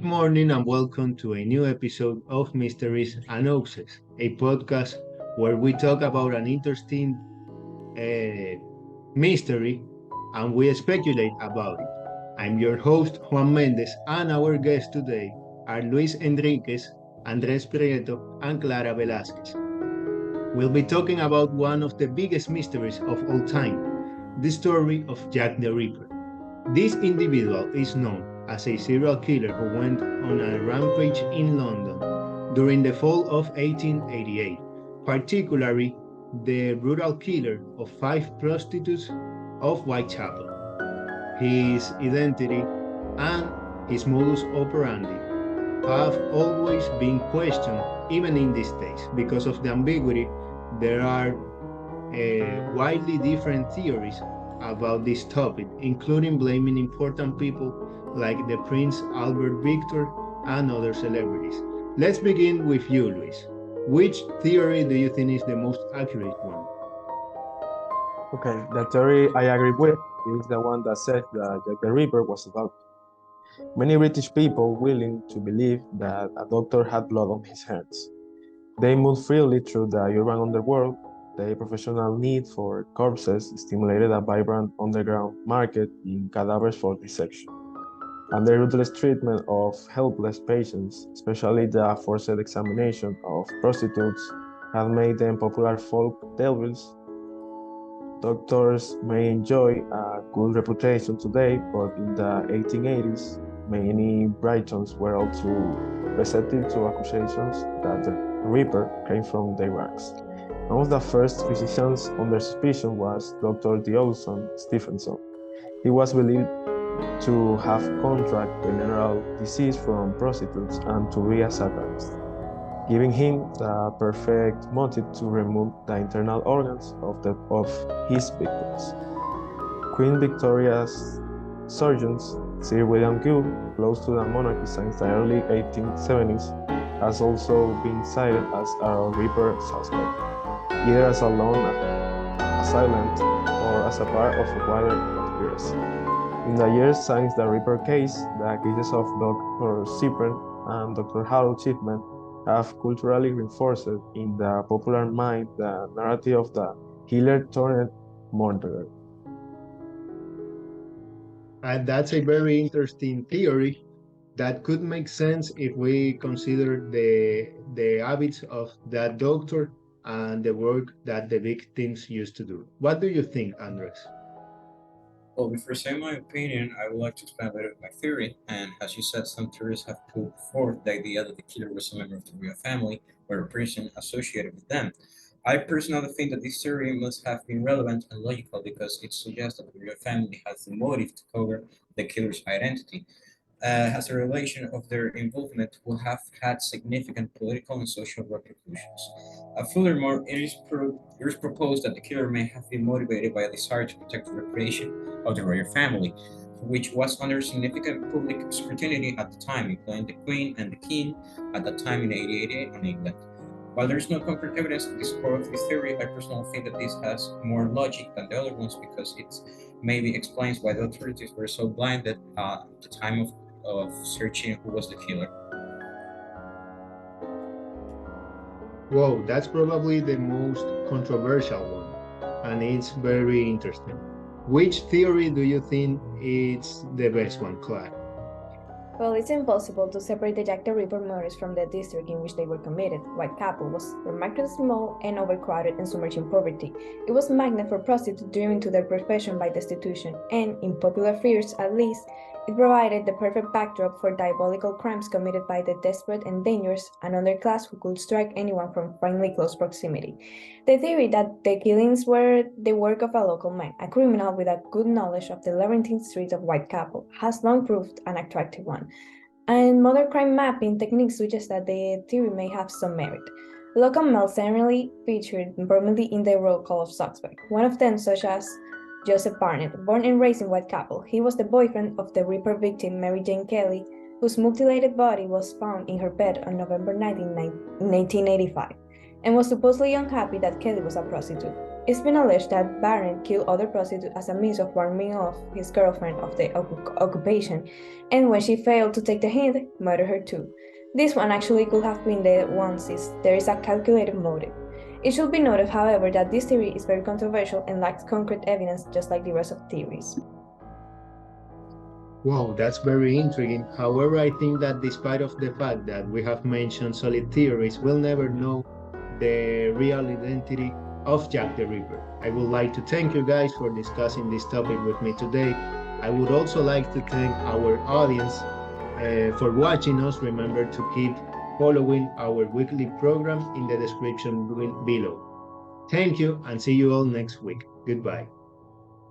Good morning and welcome to a new episode of Mysteries and Hoaxes, a podcast where we talk about an interesting mystery and we speculate about it. I'm your host, Juan Méndez, and our guests today are Luis Henríquez, Andrés Prieto, and Clara Velázquez. We'll be talking about one of the biggest mysteries of all time, the story of Jack the Ripper. This individual is known as a serial killer who went on a rampage in London during the fall of 1888, particularly the brutal killer of 5 prostitutes of Whitechapel. His identity and his modus operandi have always been questioned, even in these days. Because of the ambiguity, there are widely different theories about this topic, including blaming important people like the Prince Albert Victor and other celebrities. Let's begin with you, Luis. Which theory do you think is the most accurate one? Okay, the theory I agree with is the one that says that Jack the Ripper was a doctor. Many British people willing to believe that a doctor had blood on his hands. They moved freely through the urban underworld. Their professional need for corpses stimulated a vibrant underground market in cadavers for dissection. And the ruthless treatment of helpless patients, especially the forced examination of prostitutes, had made them popular folk tales. Doctors may enjoy a good reputation today, but in the 1880s, many Britons were all too receptive to accusations that the Reaper came from their ranks. One of the first physicians under suspicion was Dr. Diolson Stephenson. He was believed to have contracted venereal disease from prostitutes and to be a satanist, giving him the perfect motive to remove the internal organs of his victims. Queen Victoria's surgeons, Sir William Gill, close to the monarchy since the early 1870s, has also been cited as a Reaper suspect, either as a lone assailant or as a part of a wider conspiracy. In the years since the Reaper case, the cases of Dr. Cyprian and Dr. Harold Shipman have culturally reinforced in the popular mind the narrative of the killer turned murderer. And that's a very interesting theory that could make sense if we consider the habits of that doctor and the work that the victims used to do. What do you think, Andres? Well, before saying my opinion, I would like to explain a bit of my theory. And as you said, some theories have put forth the idea that the killer was a member of the royal family or a person associated with them. I personally think that this theory must have been relevant and logical because it suggests that the royal family has the motive to cover the killer's identity. As a revelation of their involvement will have had significant political and social repercussions. Furthermore, it is proposed that the killer may have been motivated by a desire to protect the reputation of the royal family, which was under significant public scrutiny at the time, including the Queen and the King at that time in 1888 in England. While there is no concrete evidence to disprove this theory, I personally think that this has more logic than the other ones because it maybe explains why the authorities were so blinded at the time of searching who was the killer. Whoa, that's probably the most controversial one, and it's very interesting. Which theory do you think is the best one, Clara? Well, it's impossible to separate the Jack the Ripper murders from the district in which they were committed. Whitechapel was remarkably small and overcrowded and submerged in poverty. It was a magnet for prostitutes driven to their profession by destitution, and, in popular fears at least, it provided the perfect backdrop for diabolical crimes committed by the desperate and dangerous, an underclass who could strike anyone from friendly close proximity. The theory that the killings were the work of a local man, a criminal with a good knowledge of the labyrinthine streets of Whitechapel, has long proved an attractive one, and modern crime mapping techniques suggest that the theory may have some merit. Local males generally featured prominently in the roll call of suspects, one of them such as Joseph Barnett, born and raised in Whitechapel. He was the boyfriend of the Ripper victim Mary Jane Kelly, whose mutilated body was found in her bed on November 19, 1885, and was supposedly unhappy that Kelly was a prostitute. It's been alleged that Barron killed other prostitutes as a means of warning off his girlfriend of the occupation, and when she failed to take the hint, murdered her too. This one actually could have been the one since there is a calculated motive. It should be noted, however, that this theory is very controversial and lacks concrete evidence just like the rest of theories. Wow, that's very intriguing. However, I think that despite of the fact that we have mentioned solid theories, we'll never know the real identity of Jack the Ripper. I would like to thank you guys for discussing this topic with me today. I would also like to thank our audience for watching us. Remember to keep following our weekly program in the description below. Thank you and see you all next week. Goodbye.